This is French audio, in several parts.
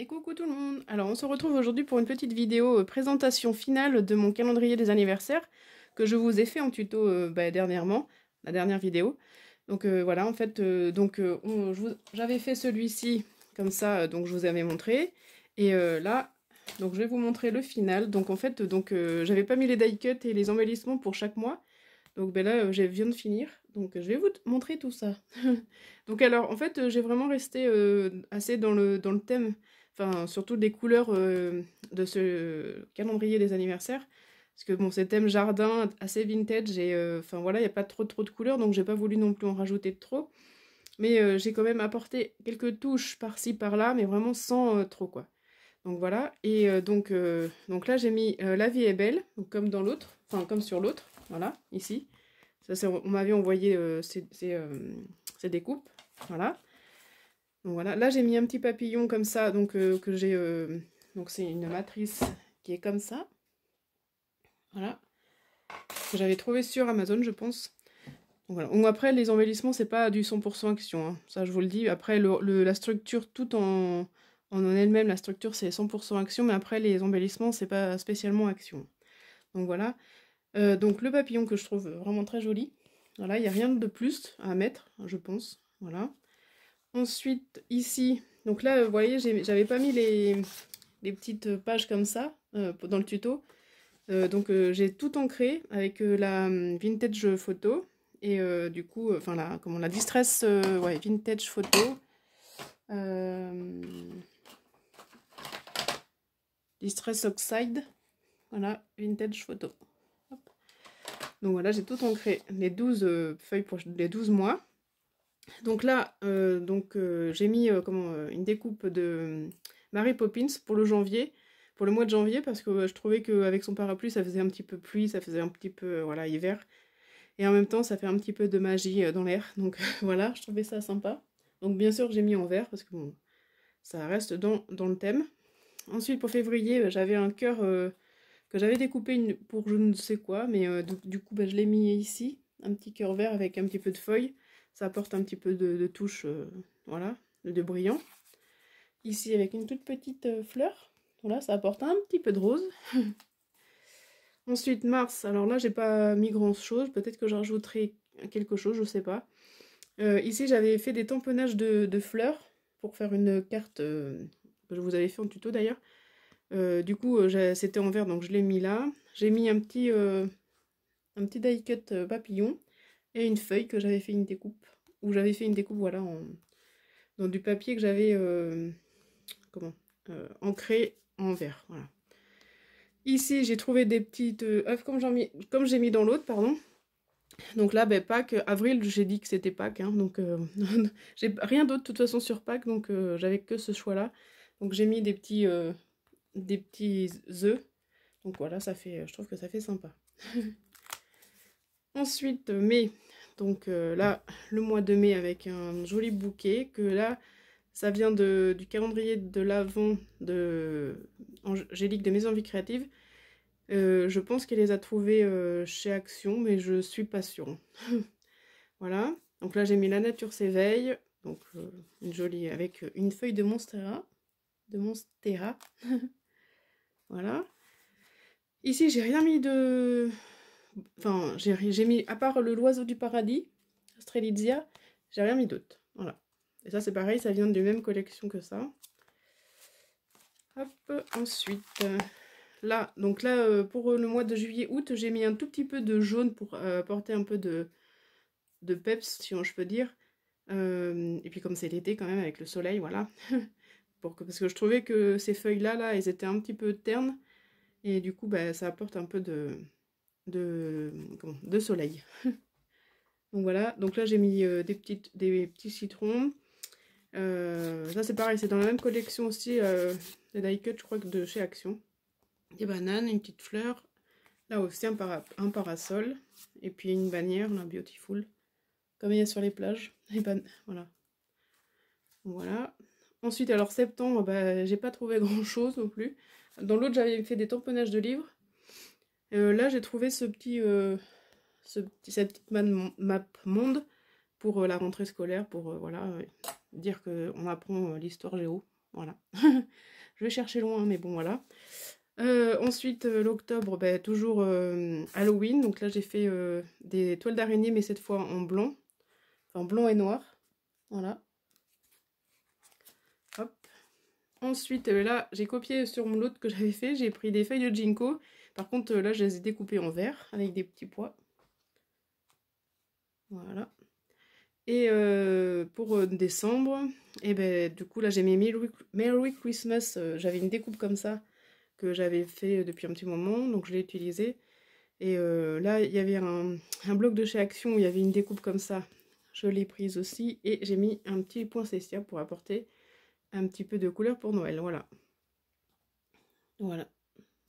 Et coucou tout le monde! Alors on se retrouve aujourd'hui pour une petite vidéo présentation finale de mon calendrier des anniversaires que je vous ai fait en tuto dernièrement, la dernière vidéo. Donc voilà, en fait, j'avais fait celui-ci comme ça, donc je vous avais montré. Et là, donc je vais vous montrer le final. Donc en fait, j'avais pas mis les die cuts et les embellissements pour chaque mois. Donc ben là, je viens de finir. Donc je vais vous montrer tout ça. Donc alors, en fait, j'ai vraiment resté assez dans le thème. Enfin, surtout des couleurs de ce calendrier des anniversaires. Parce que bon, c'est thème jardin, assez vintage, et enfin voilà, il n'y a pas trop de couleurs, donc j'ai pas voulu non plus en rajouter trop. Mais j'ai quand même apporté quelques touches par-ci, par-là, mais vraiment sans trop, quoi. Donc voilà, et donc là j'ai mis La vie est belle, donc comme dans l'autre, enfin comme sur l'autre, voilà, ici. Ça, on m'avait envoyé ces découpes, voilà. Donc voilà, là j'ai mis un petit papillon comme ça, donc que j'ai, donc c'est une matrice qui est comme ça, voilà, que j'avais trouvé sur Amazon, je pense. Donc voilà. Donc après les embellissements c'est pas du 100% action, hein. Ça je vous le dis. Après la structure tout en elle-même, la structure c'est 100% action, mais après les embellissements c'est pas spécialement action. Donc voilà. Donc le papillon que je trouve vraiment très joli. Voilà, il n'y a rien de plus à mettre, je pense. Voilà. Ensuite, ici, donc là, vous voyez, j'avais pas mis les petites pages comme ça dans le tuto. J'ai tout ancré avec la vintage photo. Et du coup, enfin, la distress ouais, vintage photo. Distress oxide. Voilà, vintage photo. Hop. Donc voilà, j'ai tout ancré, les 12 feuilles pour les 12 mois. Donc là, j'ai mis une découpe de Mary Poppins pour le janvier, pour le mois de janvier, parce que je trouvais qu'avec son parapluie, ça faisait un petit peu pluie, ça faisait un petit peu voilà, hiver. Et en même temps, ça fait un petit peu de magie dans l'air. Donc voilà, je trouvais ça sympa. Donc bien sûr, j'ai mis en vert, parce que bon, ça reste dans le thème. Ensuite, pour février, j'avais un cœur que j'avais découpé pour je ne sais quoi, mais du coup, je l'ai mis ici, un petit cœur vert avec un petit peu de feuilles. Ça apporte un petit peu de touche, voilà, de brillant. Ici, avec une toute petite fleur. Voilà, ça apporte un petit peu de rose. Ensuite, mars. Alors là, j'ai pas mis grand chose. Peut-être que j'en rajouterai quelque chose, je sais pas. Ici, j'avais fait des tamponnages de fleurs pour faire une carte que je vous avais fait en tuto d'ailleurs. Du coup, c'était en vert, donc je l'ai mis là. J'ai mis un petit die cut papillon et une feuille que j'avais fait une découpe. Où j'avais fait une découpe, voilà, dans du papier que j'avais ancré en vert. Voilà. Ici, j'ai trouvé des petites œufs comme j'ai mis dans l'autre, pardon. Donc là, Pâques, avril, j'ai dit que c'était Pâques, hein, donc j'ai rien d'autre de toute façon sur Pâques, donc j'avais que ce choix-là. Donc j'ai mis des petits œufs. Donc voilà, ça fait, je trouve que ça fait sympa. Ensuite, mai. Donc là, le mois de mai avec un joli bouquet que là, ça vient du calendrier de l'Avent de Angélique de Maison Vie Créative. Je pense qu'elle les a trouvés chez Action, mais je suis pas sûre. Voilà. Donc là, j'ai mis La Nature s'éveille. Donc une jolie avec une feuille de Monstera. Voilà. Ici, j'ai rien mis de... Enfin, j'ai mis, à part l'oiseau du paradis, Strelitzia, j'ai rien mis d'autre. Voilà. Et ça, c'est pareil, ça vient de la même collection que ça. Hop, ensuite, là, donc là, pour le mois de juillet-août, j'ai mis un tout petit peu de jaune pour apporter un peu de peps, si je peux dire. Et puis comme c'est l'été quand même, avec le soleil, voilà. Parce que je trouvais que ces feuilles-là, elles étaient un petit peu ternes. Et du coup, ça apporte un peu de soleil. Donc voilà, donc là j'ai mis des petits citrons. Ça c'est pareil, c'est dans la même collection aussi, les die cut je crois que de chez Action. Des bananes, une petite fleur. Là aussi un parasol. Et puis une bannière, là, beautiful. Comme il y a sur les plages. Voilà. Voilà. Ensuite, alors septembre, j'ai pas trouvé grand chose non plus. Dans l'autre, j'avais fait des tamponnages de livres. Là, j'ai trouvé cette petite map monde pour la rentrée scolaire, pour voilà, dire qu'on apprend l'histoire géo. Voilà. Je vais chercher loin, mais bon, voilà. Ensuite, l'octobre, bah, toujours Halloween. Donc là, j'ai fait des toiles d'araignée, mais cette fois en blanc. Enfin, blanc et noir. Voilà. Hop. Ensuite, là, j'ai copié sur l'autre que j'avais fait. J'ai pris des feuilles de ginkgo. Par contre, là, je les ai découpées en vert avec des petits pois. Voilà. Et pour décembre, et ben du coup, là, j'ai mis Merry Christmas. J'avais une découpe comme ça que j'avais fait depuis un petit moment, donc je l'ai utilisé. Et là, il y avait un bloc de chez Action où il y avait une découpe comme ça. Je l'ai prise aussi et j'ai mis un petit poinsettia pour apporter un petit peu de couleur pour Noël. Voilà. Voilà.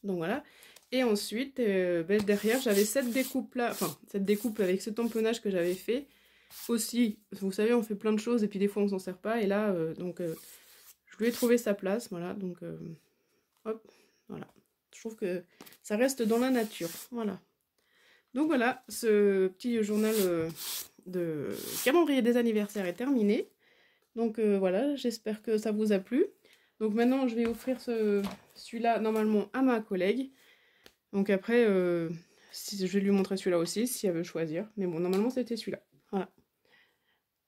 Donc voilà. Et ensuite, ben, derrière, j'avais cette découpe là, enfin cette découpe avec ce tamponnage que j'avais fait. Aussi, vous savez, on fait plein de choses et puis des fois on s'en sert pas. Et là, je lui ai trouvé sa place. Voilà. Donc, hop. Voilà. Je trouve que ça reste dans la nature. Voilà. Donc voilà, ce petit journal de calendrier des anniversaires est terminé. Donc voilà, j'espère que ça vous a plu. Donc maintenant, je vais offrir celui-là normalement à ma collègue. Donc après, je vais lui montrer celui-là aussi, si elle veut choisir. Mais bon, normalement, c'était celui-là. Voilà.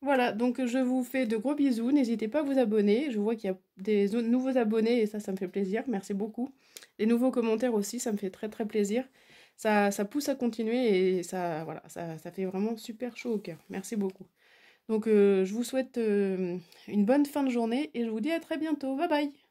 Voilà, donc je vous fais de gros bisous. N'hésitez pas à vous abonner. Je vois qu'il y a des nouveaux abonnés et ça me fait plaisir. Merci beaucoup. Les nouveaux commentaires aussi, ça me fait très très plaisir. Ça pousse à continuer et ça, voilà, ça fait vraiment super chaud au cœur. Merci beaucoup. Donc je vous souhaite une bonne fin de journée et je vous dis à très bientôt. Bye bye!